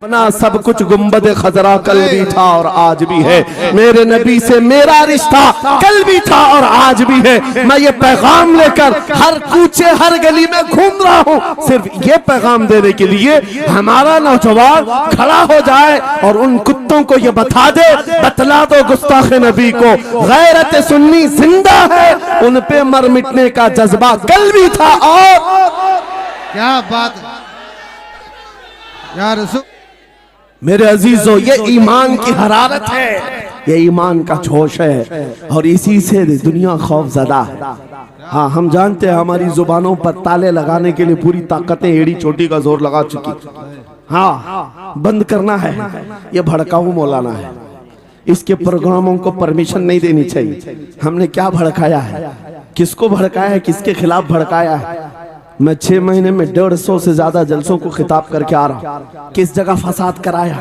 ना सब कुछ गुम्बद खजरा कल भी था और आज भी है। मेरे नबी से मेरा रिश्ता कल भी था और आज भी है। मैं ये पैगाम लेकर हर कूचे हर गली में घूम रहा हूँ, सिर्फ ये पैगाम देने के लिए हमारा नौजवान खड़ा हो जाए और उन कुत्तों को ये बतला दो गुस्ताख नबी को गैरत सुन्नी जिंदा है, उन पे मर मिटने का जज्बा कल भी था। और क्या बात यार रसूल। मेरे अजीजों, ये ईमान की हरारत है, ये ईमान का जोश है और इसी से दुनिया खौफजदा है। हाँ, हम जानते हैं हमारी जुबानों पर ताले लगाने के लिए पूरी ताकतें एड़ी चोटी का जोर लगा चुकी। हाँ, बंद करना है, ये भड़काऊ मौलाना है, इसके प्रोग्रामों को परमिशन नहीं देनी चाहिए। हमने क्या भड़काया है, किसको भड़काया है, किसके खिलाफ भड़काया है? मैं 6 महीने में 150 से ज्यादा जलसों को खिताब करके आ रहा हूँ। किस जगह फसाद कराया,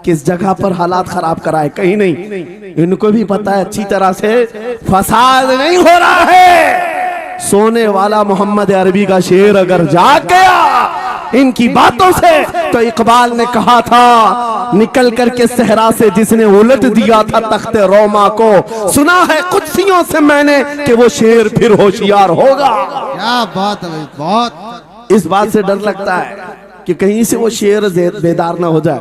किस जगह पर हालात खराब कराए, कहीं नहीं। इनको भी पता है अच्छी तरह से फसाद नहीं हो रहा है। सोने वाला मोहम्मद अरबी का शेर अगर जाग गया इनकी बातों से, तो इकबाल ने कहा था निकल करके सहरा से जिसने उलट दिया था तख्ते रोमा को, सुना है कुत्सियों से मैंने कि वो शेर फिर होशियार होगा। क्या बात है भाई, बहुत। इस बात से डर लगता है कि कहीं से वो शेर बेदार ना हो जाए,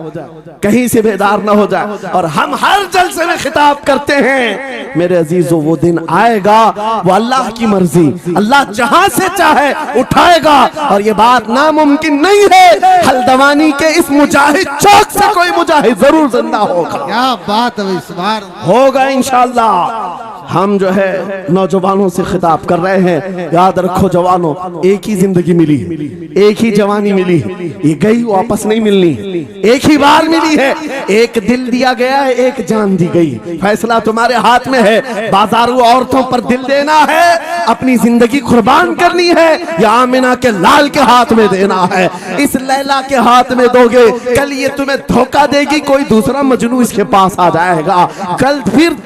कहीं से बेदार ना हो जाए। और हम हर जलसे में खिताब करते हैं मेरे अजीजों, वो दिन आएगा, वो अल्लाह की मर्जी, अल्लाह जहां से चाहे उठाएगा और ये बात नामुमकिन नहीं है। हल्द्वानी के इस मुजाहिद चौक से कोई मुजाहिद जरूर जिंदा होगा। क्या बात है भाई, इस बार होगा इंशाअल्लाह। हम जो है नौजवानों से खिताब कर रहे हैं, याद रखो जवानों, एक ही जिंदगी मिली है, एक ही जवानी मिली है, ये गई वापस नहीं मिलनी, एक ही बार मिली है। एक दिल दिया गया है, एक जान दी गई, फैसला तुम्हारे हाथ में है। बाजारू औरतों पर दिल देना है, अपनी जिंदगी कुर्बान करनी है, या आमिना के लाल के हाथ में देना है। इस लैला के हाथ में दोगे, कल ये तुम्हें धोखा देगी, कोई दूसरा मजनू इसके पास आ जाएगा, कल फिर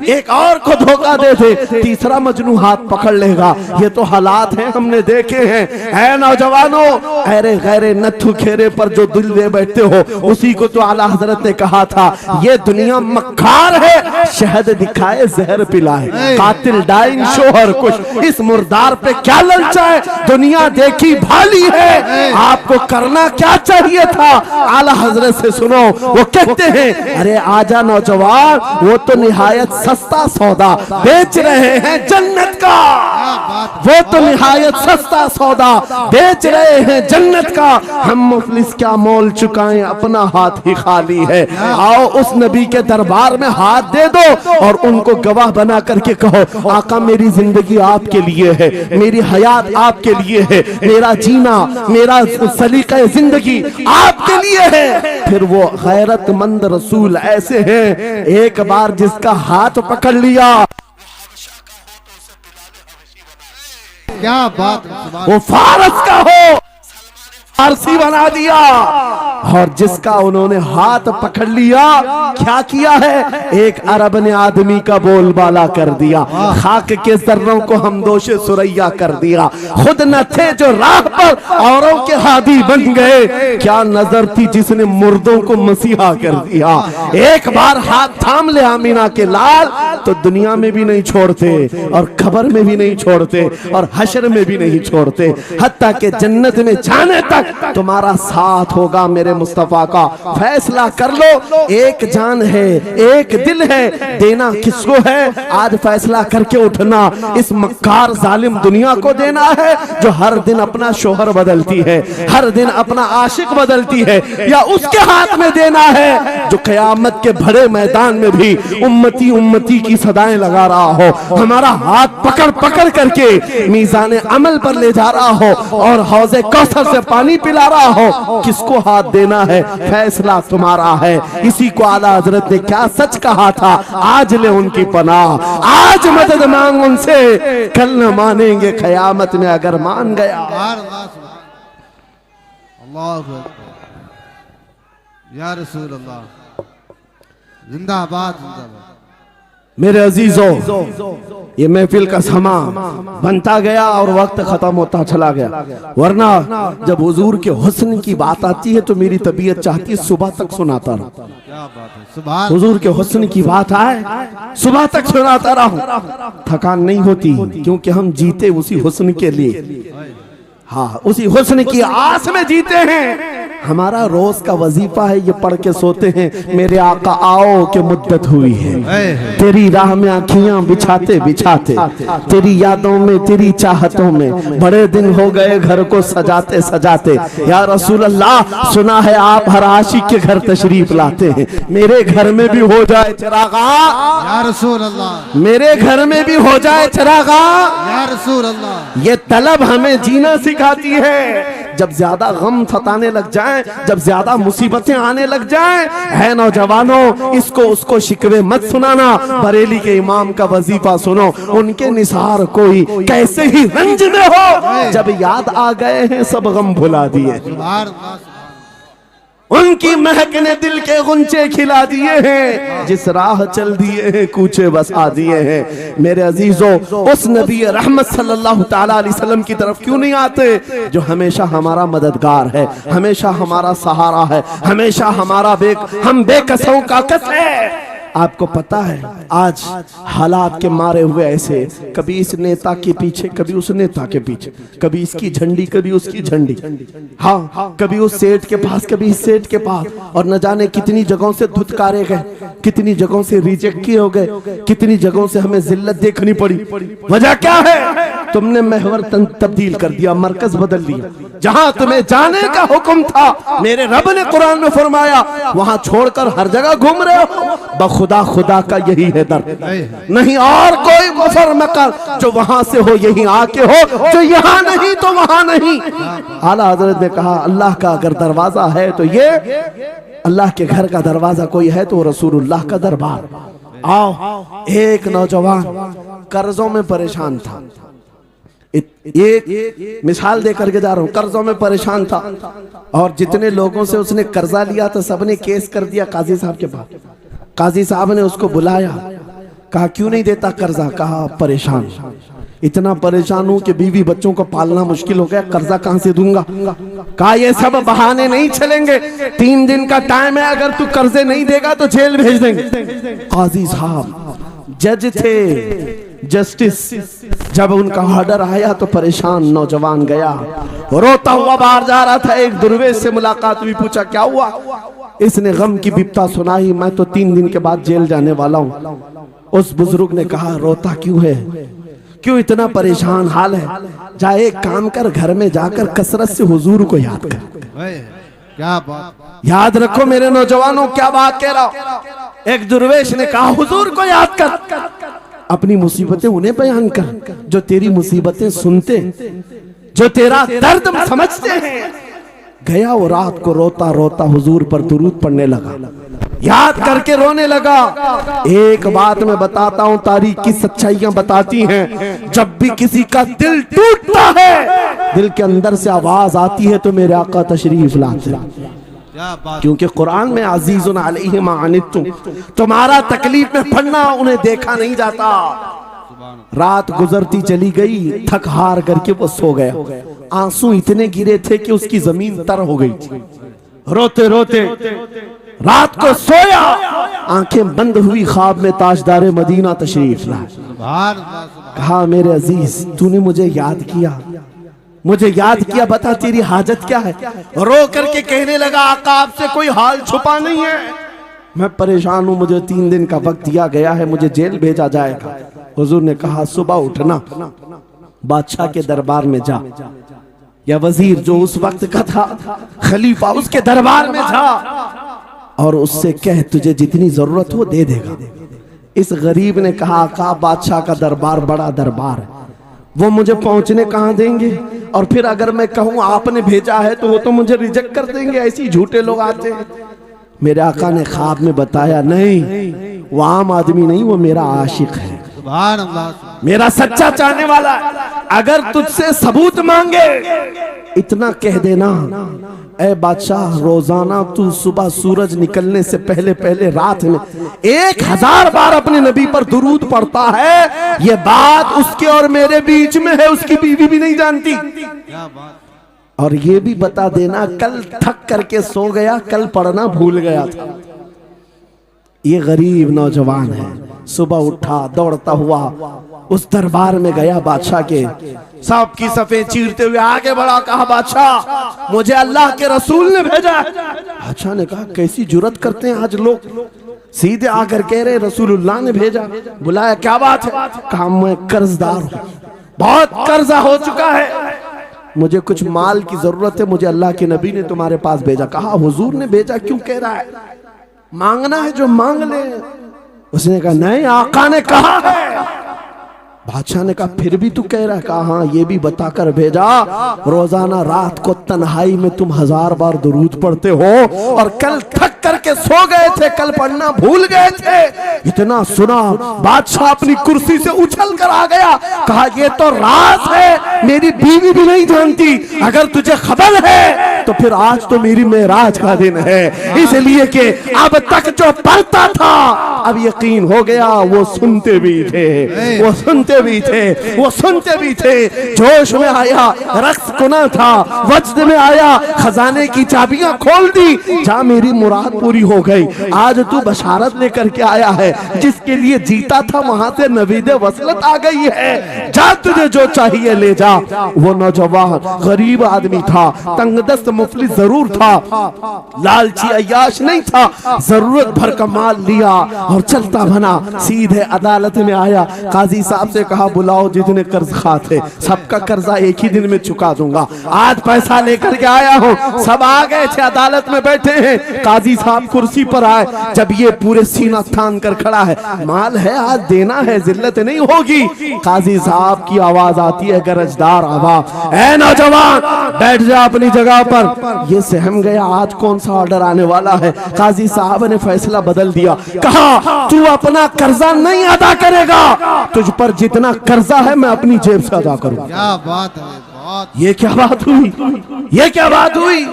एक और को धोखा दे दे, तीसरा मजनू हाथ पकड़ लेगा। ये तो हालात हैं, हमने देखे हैं। ऐ नौजवानों, अरे गैरे नथु खेरे पर जो दिल दे बैठते हो, उसी को तो आला हजरत ने कहा था ये दुनिया मक्कार है, शहद दिखाए जहर पिलाए, कातिल डाइन शोहर कुछ, इस मुर्दार पे क्या ललचाए, दुनिया देखी भाली है, आपको करना क्या चाहिए था? आला हजरत से सुनो, वो कहते हैं अरे आजा नौजवान, वो तो निहायत सस्ता सौदा बेच रहे हैं जन्नत का, वो तो निहायत सस्ता सौदा बेच रहे हैं जन्नत का, हम मुफलिस क्या मोल चुकाएं, अपना हाथ ही खाली है। आओ उस नबी के दरबार में हाथ दे दो और उनको गवाह बना करके कहो आका मेरी जिंदगी आपके लिए है, मेरी हयात आपके लिए है, मेरा जीना मेरा सलीका जिंदगी आपके लिए है। फिर वो गैरतमंद रसूल ऐसे हैं, एक बार जिसका हाथ पकड़ लिया, क्या बात, वो फारस का हो फारसी बना दिया, और जिसका उन्होंने हाथ पकड़ लिया क्या किया है, एक अरब ने आदमी का बोलबाला कर दिया, खाक के जर्रों को हम दोषे सुरैया कर दिया, खुद न थे जो राह पर औरों के हादी बन गए, क्या नजर थी जिसने मुर्दों को मसीहा कर दिया। एक बार हाथ थाम ले आमीना के लाल, तो दुनिया में भी नहीं छोड़ते और खबर में भी नहीं छोड़ते और हशर में भी नहीं छोड़ते, हत्ता के जन्नत में जाने तक तुम्हारा साथ होगा। मेरे मुस्तफा का फैसला कर लो, एक जान है, एक दिल है, देना किसको है? आज फैसला करके उठना, इस मक्कार जालिम दुनिया को देना है जो हर दिन अपना शोहर बदलती है, हर दिन अपना आशिक बदलती है, या उसके हाथ में देना है जो कयामत के बड़े मैदान में भी उम्मती उम्मती की सदाएं लगा रहा हो, हमारा हाथ पकड़ पकड़ करके मीज़ान अमल पर ले जा रहा हो और हौज़े कौसर से पानी पिला रहा हो। किसको हाथ देना है, फैसला तुम्हारा है। इसी को आला हजरत ने क्या सच कहा था, आज ले उनकी पनाह, आज मदद मांग उनसे, कल न मानेंगे कयामत में अगर मान गया। अल्लाह या रसूल अल्लाह, जिंदाबाद जिंदाबाद। मेरे अजीजों, ये महफिल का समा बनता गया और वक्त खत्म होता चला गया, वरना जब हुजूर के हुस्न की बात आती है तो मेरी तबीयत चाहती है सुबह तक सुनाता रहूं। क्या बात है, सुभान। हुजूर के हुस्न की बात आए सुबह तक सुनाता रहूं, थकान नहीं होती, क्योंकि हम जीते उसी हुस्न के लिए, हाँ उसी हुस्न की आस में जीते हैं। हमारा रोज का वजीफा है, ये पढ़ के सोते हैं, मेरे आका आओ के मुद्दत हुई है, तेरी राह में आँखियां बिछाते बिछाते, तेरी यादों में तेरी चाहतों में बड़े दिन हो गए घर को सजाते सजाते। या रसूल अल्लाह, सुना है आप हर आशिक के घर तशरीफ लाते हैं, मेरे घर में भी हो जाए चिरागा, या रसूल अल्लाह, मेरे घर में भी हो जाए चिरागा। या रसूल अल्लाह, ये तलब हमें जीना सिखाती है। जब ज्यादा गम सताने लग जाए, जब ज्यादा मुसीबतें आने लग जाए, है नौजवानों, इसको उसको शिकवे मत सुनाना, बरेली के इमाम का वजीफा सुनो, उनके निसार कोई कैसे ही रंज में हो, जब याद आ गए हैं सब गम भुला दिए, सुभान अल्लाह, उनकी महक ने दिल के गुंचे खिला दिए हैं, जिस राह चल दिए हैं कूचे बसा दिए हैं। मेरे अजीजों, उस नबी रहमत सल्लल्लाहु ताला अलैहि वसल्लम की तरफ क्यों नहीं आते जो हमेशा हमारा मददगार है, हमेशा हमारा सहारा है, हमेशा हमारा हम बेकसों का कस है। आपको पता है आज हालात के मारे हुए ऐसे, कभी इस नेता के पीछे, कभी उस नेता के पीछे, कभी इसकी झंडी कभी उसकी झंडी, हाँ कभी उस सेठ के पास कभी इस सेठ के पास, और न जाने कितनी जगहों से धुतकारे गए, कितनी जगहों से रिजेक्ट किए हो गए, कितनी जगहों से हमें जिल्लत देखनी पड़ी। वजह क्या है? तुमने महवर तब्दील कर दिया, मरकज बदल दिया। जहां तुम्हें जाने का हुक्म था, मेरे रब ने कुरान में फरमाया, वहां छोड़कर हर जगह घूम रहे हो। बखुदा खुदा का यही है दर्द, नहीं और कोई मुफर मकर, जो वहां से हो यही आके हो, जो यहाँ नहीं तो वहां नहीं। आला हजरत ने कहा, अल्लाह का अगर दरवाजा है तो ये अल्लाह के घर का दरवाजा कोई है तो रसूलुल्लाह का दरबार। आओ, एक नौजवान कर्जों में परेशान था, एक मिसाल देकर के जा रहा हूं, कर्जों में परेशान था और जितने लोगों से उसने कर्जा लिया था सबने केस कर दिया काजी साहब के पास। काजी साहब ने उसको बुलाया, कहा क्यों नहीं देता कर्जा? कहा परेशान, इतना परेशान हूं कि बीवी बच्चों को पालना मुश्किल हो गया, कर्जा कहां से दूंगा? कहा ये सब बहाने नहीं चलेंगे, 3 दिन का टाइम है, अगर तू कर्जे नहीं देगा तो जेल भेज देंगे। काजी साहब जज थे, जस्टिस, जब उनका ऑर्डर आया तो परेशान नौजवान गया, रोता हुआ बाहर जा रहा था। एक दुर्वेश से मुलाकात हुई, पूछा क्या हुआ? इसने गम की बिपता सुनाई, मैं तो 3 दिन के बाद जेल जाने वाला हूं। उस बुजुर्ग ने कहा, रोता क्यों है, क्यों इतना परेशान हाल है? जा एक काम कर, घर में जाकर कसरत से हुजूर को याद कर। क्या बात, याद रखो मेरे नौजवानों, क्या बात कह रहा हूं। एक दुर्वेश ने कहा, हुजूर को याद कर, अपनी मुसीबतें उन्हें बयान कर जो तेरी मुसीबतें सुनते, जो तेरा दर्द समझते हैं। गया वो रात को रोता रोता हुजूर पर दुरूद पढ़ने लगा, याद करके रोने लगा। एक बात मैं बताता हूं, तारीख की सच्चाइयां बताती हैं, जब भी किसी का दिल टूटता है, दिल के अंदर से आवाज आती है तो मेरे आका तशरीफ लाते हैं। क्योंकि कुरान में अजीजुन अलैहि मा अनित्तुम, तुम्हारा तकलीफ में पड़ना उन्हें देखा नहीं जाता। रात गुजरती चली गई, थक हार करके वो सो गया। आंसू इतने गिरे थे कि उसकी जमीन तर हो गई। रोते रोते रात को सोया, आंखें बंद हुई, ख्वाब में ताजदारे मदीना तशरीफ लाए। कहा मेरे अजीज, तूने मुझे याद किया, मुझे याद किया, बता तेरी हाजत क्या है? रो करके कहने लगा, आका आपसे कोई हाल छुपा नहीं है, मैं परेशान हूं, मुझे 3 दिन का वक्त दिया गया है, मुझे जेल भेजा जाएगा। हुजूर ने कहा, सुबह उठना, बादशाह के दरबार में जा, या वजीर जो उस वक्त का था, खलीफा, उसके दरबार में जा और उससे कह तुझे जितनी जरूरत हो दे देगा। इस गरीब ने कहा, आका बादशाह का दरबार बड़ा दरबार है, वो मुझे पहुंचने कहां देंगे, और फिर अगर मैं कहूं आपने भेजा है तो वो तो मुझे रिजेक्ट कर देंगे, ऐसे झूठे लोग आते हैं। मेरे आका ने ख्वाब में बताया, नहीं वो आम आदमी नहीं, वो मेरा आशिक है। सुभान अल्लाह। मेरा सच्चा चाहने वाला, अगर तुझसे सबूत मांगे इतना कह देना, ऐ बादशाह रोजाना तू सुबह सूरज निकलने से पहले पहले रात में 1000 बार अपने नबी पर दुरूद पढ़ता है, ये बात उसके और मेरे बीच में है, उसकी बीवी भी नहीं जानती। क्या बात। और ये भी बता देना कल थक करके सो गया, कल पढ़ना भूल गया था। ये गरीब नौजवान है, सुबह उठा दौड़ता हुआ उस दरबार में गया बादशाह के, सबकी सफेद चीरते हुए आगे बढ़ा, कहा बादशाह मुझे अल्लाह के रसूल ने भेजा। बादशाह ने कहा कैसी जुर्रत करते हैं आज लोग, सीधे आकर कह रहे रसूलुल्लाह ने भेजा। बुलाया, क्या बात है? कहा मैं कर्जदार हूं, बहुत कर्जा हो चुका है, मुझे कुछ माल की जरूरत है, मुझे अल्लाह के नबी ने तुम्हारे पास भेजा। कहा हुजूर ने भेजा, क्यों कह रहा है? मांगना है जो मांग ले। उसने कहा नहीं, आका ने कहा है। बादशाह ने कहा फिर भी तू कह रहा है? कहा हाँ, ये भी बताकर भेजा रोजाना रात को तन्हाई में तुम 1000 बार दुरूद पढ़ते हो, और कल थक करके सो गए थे, कल पढ़ना भूल गए थे। इतना सुना बादशाह अपनी कुर्सी से उछल कर आ गया, कहा ये तो राज है, मेरी बीवी भी नहीं जानती, अगर तुझे खबर है तो फिर आज तो मेरी मेराज का दिन है, इसलिए कि अब तक जो पढ़ता था अब यकीन हो गया, वो सुनते भी थे, वो सुनते भी थे, वो सुनते भी थे। जोश में आया, रक्स कुना था, वजद में आया, खजाने की चाबियां खोल दी, जा मेरी मुराद पूरी हो गई। आज तू बशारत लेकर के आया है, जिसके लिए जीता था वहां से नवीदे वसलत आ गई है, जा तुझे जो चाहिए ले जा। वो नौजवान गरीब आदमी था, तंगदस्त मुफलिस जरूर था, लालची अय्याश नहीं था, जरूरत भर का माल लिया और चलता बना, सीधे अदालत में आया। काजी साहब से कहा बुलाओ जितने कर्ज खा थे, सबका कर्जा एक ही दिन में चुका दूंगा, आज पैसा लेकर के आया हूँ। सब आ गए थे, अदालत में बैठे हैं, काजी साहब कुर्सी पर आए, जब ये पूरे सीना थान कर खड़ा है, माल है आज देना है, जिल्लत नहीं होगी। काजी साहब की आवाज आती है, गरजदार आवाज, ऐ नौजवान बैठ जा अपनी जगह पर। ये सहम गया, आज कौन सा ऑर्डर आने वाला है। काजी साहब ने फैसला बदल दिया, कहा तू अपना कर्जा नहीं अदा करेगा, तुझ पर जितना कर्जा है मैं अपनी जेब से अदा करूंगा। क्या बात है, बहुत। ये क्या बात हुई, ये क्या बात हुई?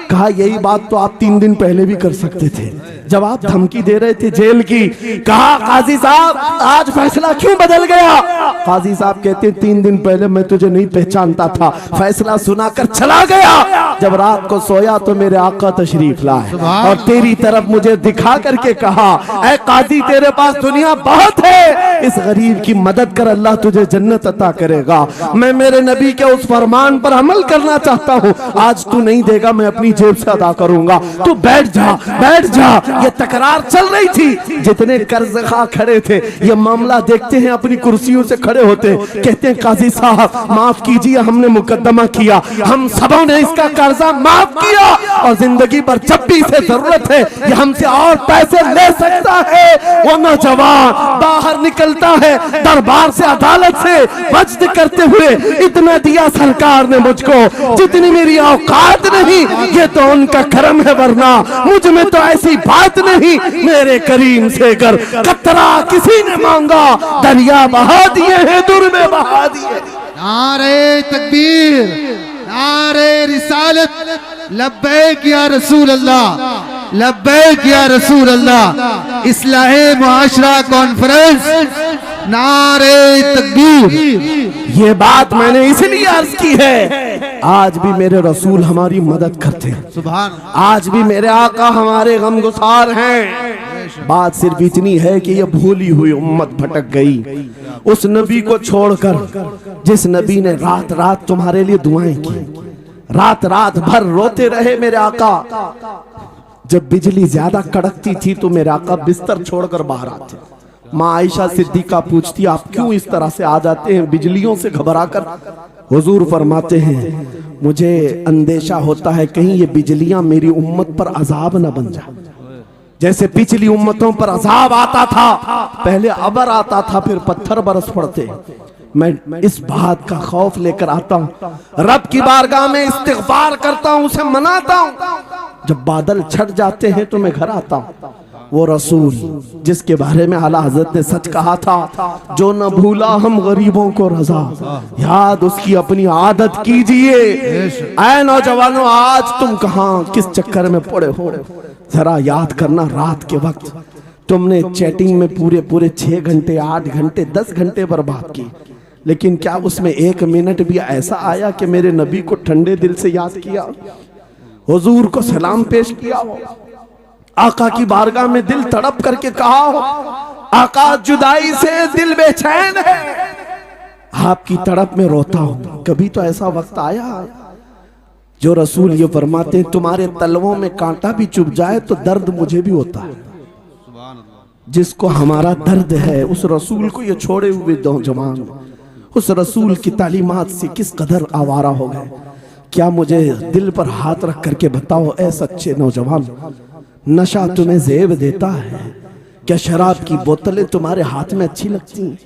कहा यही बात तो आप 3 दिन पहले भी कर सकते थे, जब आप धमकी दे रहे थे जेल की। कहा काजी साहब आज फैसला क्यों बदल गया? काजी साहब कहते 3 दिन पहले मैं तुझे नहीं पहचानता था, फैसला सुनाकर चला गया, जब रात को सोया तो मेरे आका तशरीफ लाए और तेरी तरफ मुझे दिखा करके कहा, ऐ काजी तेरे पास दुनिया बहुत है, इस गरीब की मदद कर, अल्लाह तुझे जन्नत अता करेगा। मैं मेरे नबी के उस फरमान पर अमल करना चाहता हूँ, आज तू नहीं देगा मैं अपनी जेब से अदा करूंगा, तू बैठ जा, बैठ जा। ये तकरार चल रही थी, जितने कर्जखा खड़े थे ये मामला देखते हैं, अपनी कुर्सियों से खड़े होते, कहते हैं काजी साहब माफ कीजिए, हमने मुकदमा किया, हम सबों ने इसका कर्जा माफ किया, और जिंदगी भर जब भी इसे जरूरत है ये हमसे और पैसे ले सकता है। वो नौजवान बाहर निकलता है दरबार से, अदालत से, वज्द करते हुए, इतना दिया सरकार ने मुझको जितनी मेरी औकात नहीं, ये तो उनका करम है, वरना मुझ में तो ऐसी बात नहीं, मेरे करीम से कर कतरा किसी ने मांगा, दरिया बहा दिए हैं, दुर में बहा दिए। नारे तकबीर, नारे रिसालत, लब्बैक या रसूल अल्लाह, लब्बैक या रसूल अल्लाह। इस्लाहे मुआशरा कॉन्फ्रेंस, नारे तकबीर। ये बात मैंने इसलिए अर्ज की है, आज भी मेरे रसूल हमारी मदद करते हैं, सुभान, आज भी मेरे आका हमारे गमगुसार हैं। बात सिर्फ इतनी है कि ये भूली हुई उम्मत भटक गई उस नबी को छोड़कर, जिस नबी ने रात रात तुम्हारे लिए दुआएं की, रात रात भर रोते रहे मेरे आका। जब बिजली ज्यादा कड़कती थी तो मेरे आका बिस्तर छोड़कर बाहर आते। माँ आयशा सिद्दीका पूछती आप क्यों इस तरह से आ जाते हैं बिजलियों से घबराकर? हुजूर फरमाते हैं मुझे अंदेशा होता है कहीं ये बिजलियां मेरी उम्मत पर अजाब न बन जाए, जैसे पिछली उम्मतों पर अजाब आता था, पहले अबर आता था फिर पत्थर बरस पड़ते। मैं इस बात का खौफ लेकर आता हूँ, रब की बारगाह में इस्तिग़फ़ार करता हूँ, उसे मनाता हूँ। जब बादल छट जाते हैं तो मैं घर आता हूँ, वो रसूल जिसके बारे में आला हजरत ने सच कहा था, जो न भूला हम गरीबों को रजा, याद उसकी अपनी आदत कीजिए। ऐ नौजवानों, आज तुम कहां किस चक्कर में पड़े हो, जरा याद करना। रात के वक्त तुमने चैटिंग में पूरे पूरे 6 घंटे 8 घंटे 10 घंटे बर्बाद की, लेकिन क्या उसमें 1 मिनट भी ऐसा आया कि मेरे नबी को ठंडे दिल से याद किया, हुजूर को सलाम पेश किया हो, आका की बारगाह में दिल तड़प करके कहा हो, आका जुदाई से दिल बेचैन है, आपकी तड़प में रोता हूं। कभी तो ऐसा वक्त आया जो रसूल ये फरमाते हैं, तुम्हारे तलवों में कांटा भी चुभ जाए तो दर्द मुझे भी होता है। जिसको हमारा दर्द है उस रसूल को ये छोड़े हुए नौजवान उस रसूल की तालीमात से किस कदर आवारा हो गए। क्या मुझे दिल पर हाथ रख करके बताओ, ऐ सच्चे नौजवान, नशा तुम्हें जेब देता है? क्या शराब की बोतलें तुम्हारे हाथ में अच्छी लगती हैं?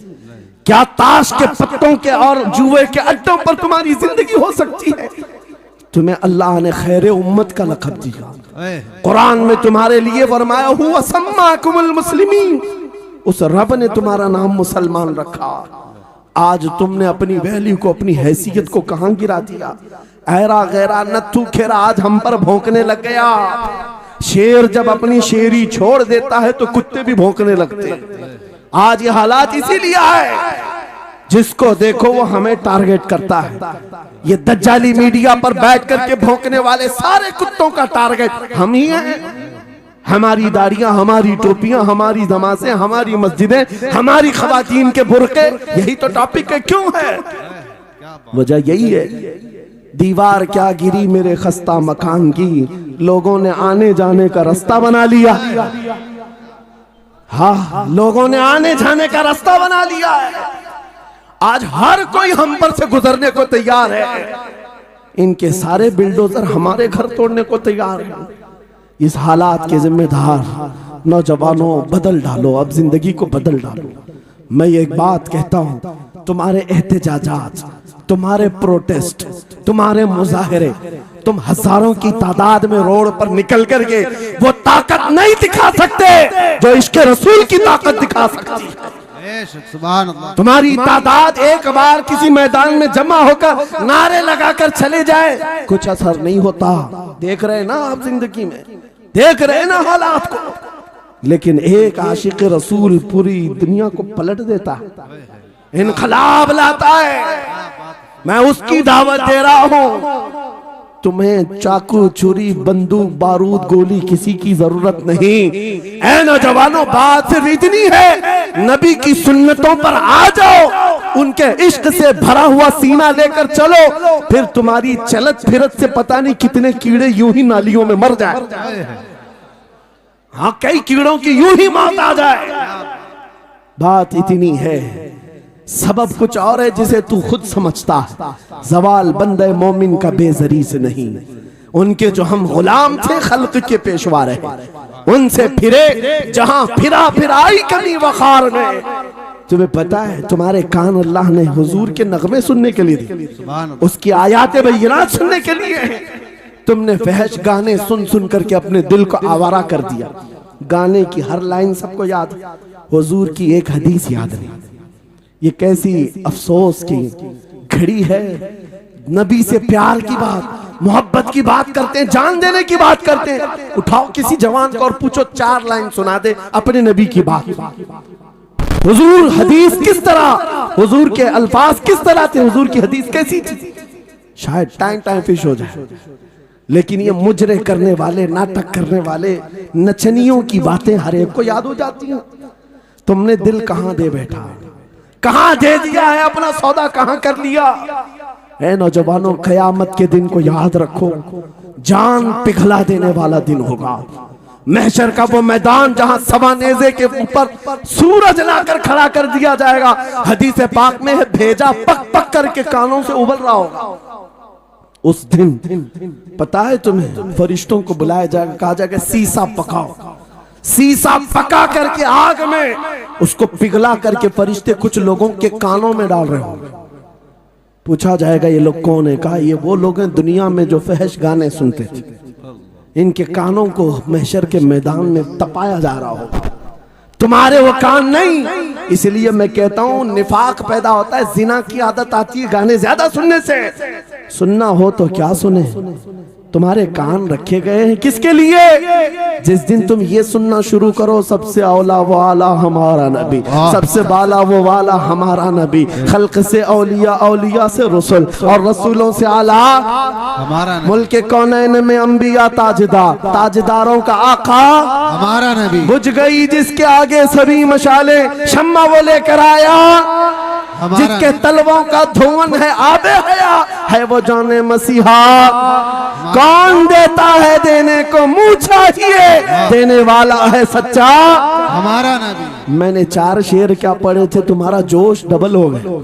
क्या ताश के पत्तों के और जुए के अड्डों पर तुम्हारी जिंदगी हो सकती है? तुम्हें अल्लाह ने खैर उम्मत का लक़ब दिया, कुरान में तुम्हारे लिए फरमाया हुआ सम्माकुमुल मुस्लिमीन, उस रब ने तुम्हारा नाम मुसलमान रखा। आज तुमने अपनी वैल्यू को, अपनी हैसियत को कहां गिरा दिया? ऐरा गैरा नत्थू खेरा आज हम पर भौंकने लग गया। शेर जब अपनी शेरी छोड़ देता है तो कुत्ते भी भौंकने लगते हैं। आज ये हालात इसीलिए है, जिसको देखो वो हमें टारगेट करता है। ये दज्जाली मीडिया पर बैठ करके भौंकने वाले सारे कुत्तों का टारगेट हम ही हैं। हमारी दाढ़ियां, हमारी टोपियां, हमारी नमाज़ें, हमारी मस्जिदें, हमारी खवातीन के बुर्के, यही तो टॉपिक है। क्यों है? वजह यही है, दीवार क्या गिरी मेरे खस्ता मकान की, लोगों ने आने जाने का रास्ता बना लिया। हाँ, लोगों ने आने जाने का रास्ता बना लिया है। आज हर कोई हम पर से गुजरने को तैयार है। इनके सारे बिल्डोजर हमारे घर तोड़ने को तैयार हैं। इस हालात के जिम्मेदार नौजवानों, बदल डालो, अब जिंदगी को बदल डालो। मैं एक बात कहता हूं, तुम्हारे एहतजाजात, तुम्हारे प्रोटेस्ट, तुम्हारे मुजाहरे, तुम हजारों की तादाद में रोड पर निकल करके वो ताकत नहीं दिखा सकते जो इश्क रसूल की ताकत दिखा सकती है। तुम्हारी तादाद एक बार किसी मैदान में जमा होकर नारे लगाकर चले जाए, कुछ असर नहीं होता। देख रहे ना आप, जिंदगी में देख रहे ना हालात को। लेकिन एक आशिक रसूल पूरी दुनिया को पलट देता है, इनकलाब लाता है। मैं उसकी दावत दे रहा हूं। तुम्हें चाकू, छुरी, बंदूक, बारूद, गोली किसी की जरूरत नहीं। ऐ नौजवानों, बात सिर्फ इतनी है, नबी की सुन्नतों पर आ जाओ, उनके इश्क से भरा हुआ सीना लेकर चलो, फिर तुम्हारी चलत फिरत से पता नहीं कितने कीड़े यूं ही नालियों में मर जाए। हाँ, कई कीड़ों की यूं ही मौत आ जाए। बात इतनी है, सबब कुछ और है जिसे तू खुद समझता है। जवाल बंदे मोमिन का बेजरी से नहीं, उनके जो हम गुलाम थे खल्क के पेशवा रहे, उनसे फिरे जहां फिरा फिराई कमी वखार में। तुम्हें पता है, तुम्हारे कान अल्लाह ने हुजूर के नगमे सुनने के लिए दिए, उसकी आयात बय्यिनात सुनने के लिए। तुमने फहश गाने सुन सुन करके अपने दिल को आवारा कर दिया। गाने की हर लाइन सबको याद, हुजूर की एक हदीस याद नहीं। ये कैसी अफसोस की घड़ी है। नबी से प्यार की बात, मोहब्बत की बात करते हैं, जान देने की बात करते हैं। उठाओ किसी जवान को और पूछो 4 लाइन सुना दे अपने नबी की बात। हुजूर हदीस किस तरह, हुजूर के अल्फाज किस तरह थे, हुजूर की हदीस कैसी थी? शायद टाइम फिश हो जाए। लेकिन ये मुजरे करने वाले, नाटक करने वाले, नचनियों की बातें हर एक को याद हो जाती हैं। तुमने दिल कहां दे बैठा, कहां दे दिया है, अपना सौदा कहां कर लिया? ऐ नौजवानों, कयामत के दिन को याद रखो, जान पिघला देने वाला दिन होगा। महशर का वो मैदान जहां सवा नेज़े के ऊपर सूरज लाकर खड़ा कर दिया जाएगा। हदीस पाक में है, भेजा पक पक करके कानों से उबल रहा होगा। उस दिन पता है तुम्हें, फरिश्तों को बुलाया जाएगा, कहा जाएगा सीसा पकाओ। सीसा पका करके आग में उसको पिघला करके फरिश्ते कुछ लोगों के कानों में डाल रहे होंगे। पूछा जाएगा ये लोग कौन है? कहा ये वो लोग हैं दुनिया में जो फहश गाने सुनते थे, इनके कानों को महशर के मैदान में तपाया जा रहा होगा, तुम्हारे वो कान नहीं। इसलिए मैं कहता हूं निफाक पैदा होता है, जिना की आदत आती है गाने ज्यादा सुनने से। सुनना हो तो क्या सुने, तुम्हारे कान रखे गए हैं किसके लिए? जिस दिन तुम ये सुनना शुरू करो सबसे औला वो आला हमारा नबी, सबसे बाला वो वाला हमारा नबी, खल्क से औलिया, औलिया से रसूल और रसूलों से आला हमारा नबी, मुल्क कौनैन में अंबिया ताजदार, ताजदारों का आका हमारा नबी। बुझ गई जिसके आगे सभी मशाले, शम्मा वो लेकर आया जिसके तलवों का धुआं है आबे हया, है वो जाने मसीहा। कौन देता है देने को मुंह चाहिए, देने वाला है सच्चा हमारा नबी। मैंने 4 शेर क्या पढ़े थे, तुम्हारा जोश डबल हो गया।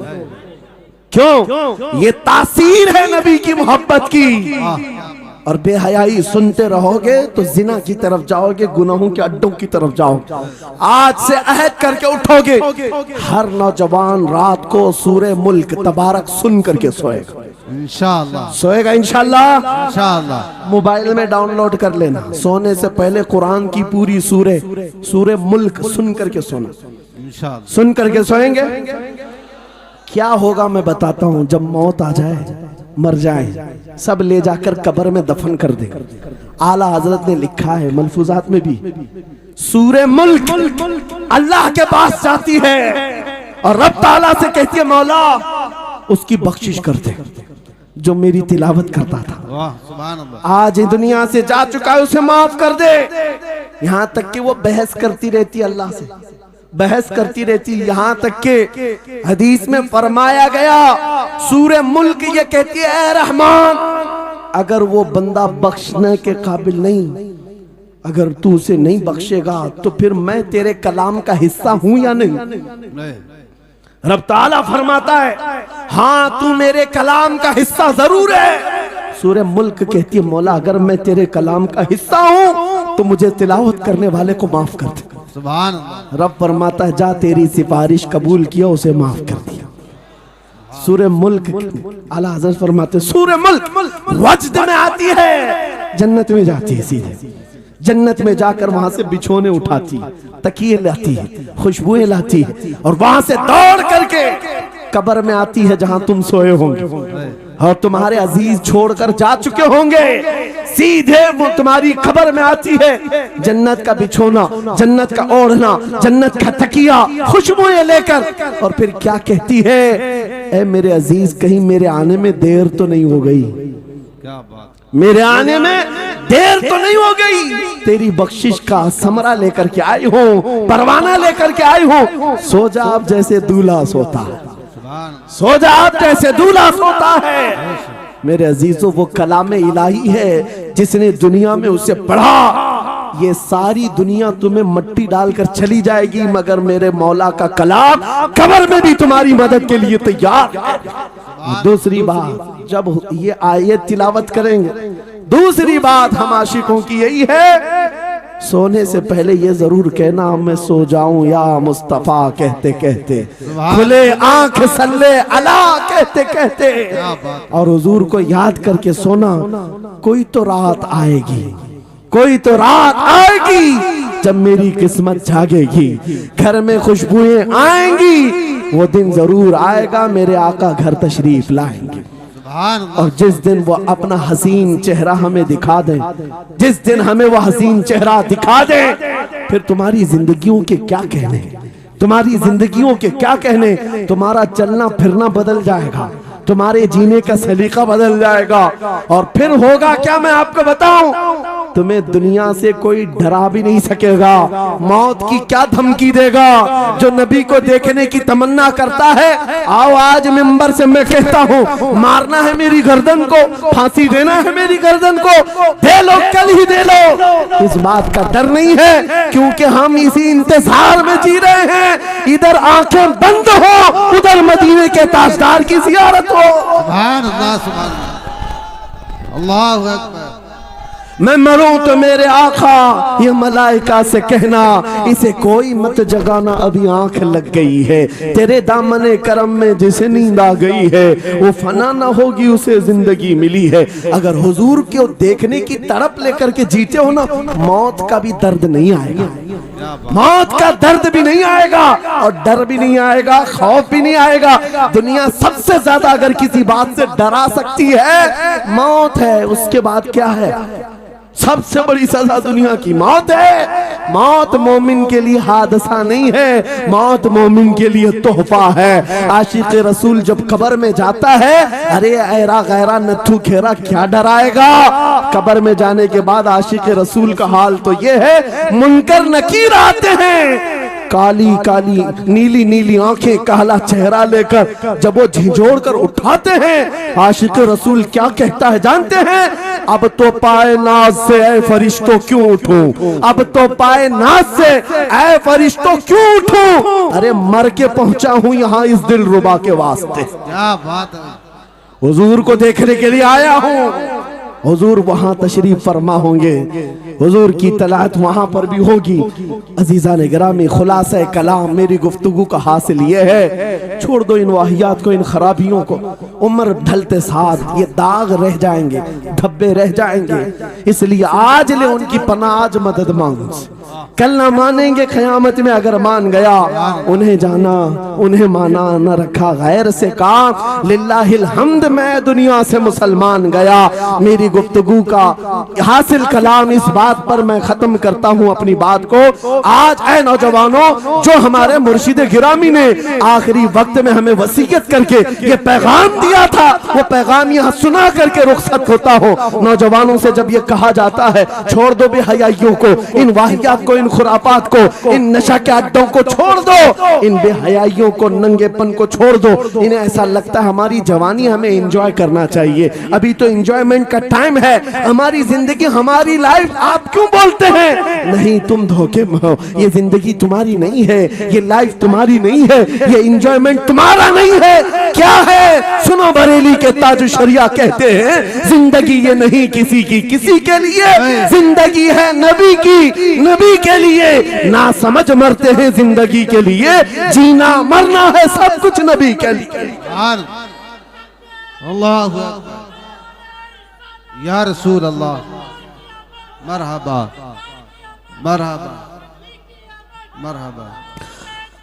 क्यों? ये तासीर है नबी की मोहब्बत की। और बेहयाई सुनते रहोगे तो जिना की तरफ जाओगे, गुनाहों के अड्डों की तरफ जाओगे। आज से अहद करके उठोगे, हर नौजवान रात को सूरे मुल्क तबारक सुन करके सोएगा, इंशाअल्लाह सोएगा इंशाअल्लाह। इंशाअल्लाह मोबाइल में डाउनलोड कर लेना, सोने से पहले कुरान की पूरी सूरे मुल्क सुन करके सोना, इंशाअल्लाह सुन करके सोएंगे। क्या होगा मैं बताता हूं, जब मौत आ जाए, मर जाए, सब ले जाकर कब्र में दफन कर दे। आला हजरत ने लिखा है मलफूजात में भी, सूरे मुल्क अल्लाह के पास जाती है और रब ताला से कहती है मौला उसकी बख्शिश कर दे जो मेरी तिलावत करता था, वाह सुभान अल्लाह। आज दुनिया से जा चुका है उसे माफ कर दे। यहां तक कि वो बहस करती रहती अल्लाह से, बहस करती रहती, यहां तक के हदीस में फरमाया गया सूरे मुल्क ये कहती है ए रहमान, अगर वो बंदा बख्शने के काबिल नहीं, अगर तू उसे नहीं बख्शेगा तो फिर मैं तेरे कलाम का हिस्सा हूं या नहीं? रब ताला फरमाता है हाँ तू मेरे कलाम का हिस्सा जरूर है। सूरे मुल्क कहती है मौला अगर मैं तेरे कलाम का हिस्सा हूं तो मुझे तिलावत करने वाले को माफ कर दे। सुभान अल्लाह। रब फरमाता है जा तेरी सिफारिश कबूल किया, उसे माफ कर दिया। सूरे मुल्क आला हज़रत फरमाते सूरे मुल्क वजद में आती है, जन्नत में जाती है, सीधे जन्नत में जाकर वहां से बिछोने उठाती, तकिए लाती है, खुशबुएं लाती है और वहां से दौड़ करके कब्र में आती है जहां तुम सोए होंगे और तुम्हारे अजीज छोड़कर जा चुके होंगे। सीधे वो तुम्हारी खबर में आती है, जन्नत का बिछोना, जन्नत का ओढ़ना, जन्नत का तकिया, खुशबुएं लेकर, और फिर क्या कहती है, ए मेरे अजीज कहीं मेरे आने में देर तो नहीं हो गई, क्या बात, मेरे आने में देर तो नहीं हो गई, तेरी बख्शिश का समरा लेकर के आई हूँ, परवाना लेकर के आई हूँ। सो जा आप जैसे दूल्हा सोता है, सो जा आप जैसे दूल्हा सोता है। मेरे अजीजों वो कलाम इलाही है, जिसने दुनिया में उसे पढ़ा, ये सारी दुनिया तुम्हें मट्टी डालकर चली जाएगी मगर मेरे मौला का कलाम कब्र में भी तुम्हारी मदद के लिए तैयार है। दूसरी बात जब ये आयत तिलावत करेंगे, दूसरी बात हम आशिकों की यही है, सोने से पहले ये जरूर कहना मैं सो जाऊं या मुस्तफा कहते कहते, खुले आंख सल्ले अला कहते कहते, और हुजूर को याद करके सोना। कोई तो रात आएगी, कोई तो रात आएगी जब मेरी किस्मत जागेगी, घर में खुशबुएं आएंगी, वो दिन जरूर आएगा मेरे आका घर तशरीफ लाएंगे। और जिस दिन वो अपना हसीन चेहरा हमें दिखा दें, जिस दिन हमें वो हसीन चेहरा दिखा दें, फिर तुम्हारी जिंदगियों के क्या कहने, तुम्हारी जिंदगियों के क्या कहने, तुम्हारा चलना फिरना बदल जाएगा, तुम्हारे जीने का सलीका बदल जाएगा। और फिर होगा क्या मैं आपको बताऊं, तुम्हें दुनिया से कोई डरा भी नहीं सकेगा। मौत की क्या धमकी देगा, जो नबी को देखने की तमन्ना करता है, आओ आज मिंबर से मैं कहता हूँ, मारना है मेरी गर्दन को, फांसी देना है मेरी गर्दन को, दे लो कल ही दे लो। इस बात का डर नहीं है क्योंकि हम इसी इंतजार में जी रहे हैं, इधर आंखें बंद हो, उधर मदीने के ताजदार की जियारत हो। सुभान अल्लाह, सुभान अल्लाह, अल्लाहु अकबर। मैं मरूं तो मेरे आका ये मलाइका से कहना, इसे कोई मत जगाना अभी आंख लग गई है। तेरे दामने करम में जिसे नींद आ गई है वो फना ना होगी, उसे जिंदगी मिली है। अगर हुजूर को देखने की तड़प लेकर के जीते हो ना, मौत का भी दर्द नहीं आएगा, मौत का दर्द भी नहीं आएगा और डर भी नहीं आएगा, खौफ भी नहीं आएगा। दुनिया सबसे ज्यादा अगर किसी बात से डरा सकती है मौत है, उसके बाद क्या है? सबसे बड़ी सजा दुनिया की मौत है। मौत मोमिन के लिए हादसा नहीं है, मौत मोमिन के लिए तोहफा है। आशिक रसूल जब कब्र में जाता है, अरे ऐरा गैरा नथु खेरा क्या डराएगा? कब्र में जाने के बाद आशिक रसूल का हाल तो ये है, मुनकर नकीर आते हैं, काली काली नीली नीली आंखें, काला चेहरा लेकर जब वो झिझोड़ कर उठाते हैं, आशिक रसूल क्या कहता है जानते हैं? अब तो पाए नाज से ऐ फरिश्तों क्यों उठूं, अब तो पाए नाज से ऐ फरिश्तों क्यों उठूं? अरे मर के पहुंचा हूं यहाँ इस दिल रुबा के वास्ते। क्या बात है। हुजूर को देखने के लिए आया हूं। हुजूर वहां तशरीफ फरमा होंगे, हुजूर की तलात वहां पर भी होगी। अजीज़ान गिरामी, खुलासा कलाम मेरी गुफ्तगू का हासिल ये है, छोड़ दो इन वाहियात को, इन खराबियों को। उम्र ढलते साथ ये दाग रह जाएंगे, धब्बे रह जाएंगे, इसलिए आज ले उनकी पनाह, आज मदद मांगो। कल ना मानेंगे क़यामत में, अगर मान गया उन्हें जाना उन्हें माना, न रखा गैर से काम। लिल्लाहिल हम्द, मैं दुनिया से मुसलमान गया। मेरी गुफ्तगू का हासिल कलाम इस बात पर मैं खत्म करता हूँ अपनी बात को। आज ऐ नौजवानों, जो हमारे मुर्शिद गिरामी ने आखिरी वक्त में हमें वसीयत करके ये पैगाम दिया था, वो पैगाम यहाँ सुना करके रुखसत होता हो। नौजवानों से जब ये कहा जाता है छोड़ दो बेहयाइयों को, इन वाहियात को, इन खुरापात को, इन नशा के अड्डों को छोड़ दो, इन बेहयाइयों को, नंगेपन को छोड़ दो। इन्हें ऐसा लगता है हमारी जवानी हमें एंजॉय करना चाहिए, अभी तो एंजॉयमेंट का टाइम है, हमारी जिंदगी हमारी लाइफ। आप क्यों बोलते हैं? नहीं, तुम धोखे में हो, ये जिंदगी तुम्हारी नहीं है, ये लाइफ तुम्हारी नहीं है, ये एंजॉयमेंट तुम्हारा नहीं है। क्या है? सुनो, बरेली के ताज शरिया कहते हैं जिंदगी ये नहीं किसी की किसी के लिए, जिंदगी है नबी की नबी के लिए। ना समझ मरते हैं जिंदगी के लिए, जीना मरना है सब कुछ नबी के लिए। अल्लाहु अकबर, या रसूल अल्लाह, मरहबा मरहबा मरहबा।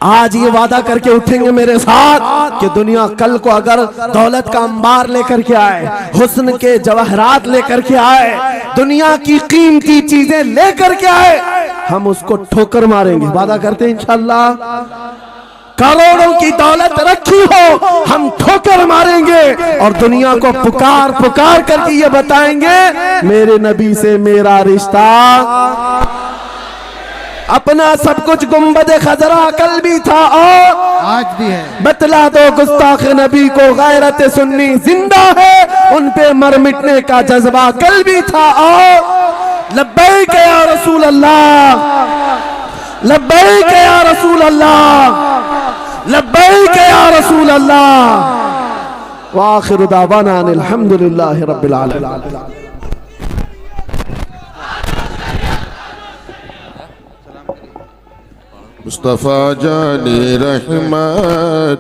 आज ये वादा करके उठेंगे मेरे साथ कि दुनिया कल को अगर दौलत का अंबार लेकर के आए, हुस्न के जवाहरात लेकर के आए, दुनिया की कीमती चीजें लेकर के आए, हम उसको ठोकर मारेंगे। वादा करते हैं इंशाअल्लाह। करोड़ों की दौलत रखी हो, हम ठोकर मारेंगे और दुनिया को पुकार पुकार करके ये बताएंगे मेरे नबी से मेरा रिश्ता। अपना सब कुछ गुंबद खजरा कल भी था और आज भी है। बतला दो गुस्ताख नबी को गैरत सुन्नी जिंदा है, उन पे मर मिटने का जज्बा कल भी था और लब्बैक या रसूल अल्लाह, लब्बैक या रसूल अल्लाह, लब्बैक या रसूल अल्लाह। व आखिरु दावाना अनिल हम्दुलिल्लाहि रब्बिल आलमीन। मुस्तफा जाने रहमत।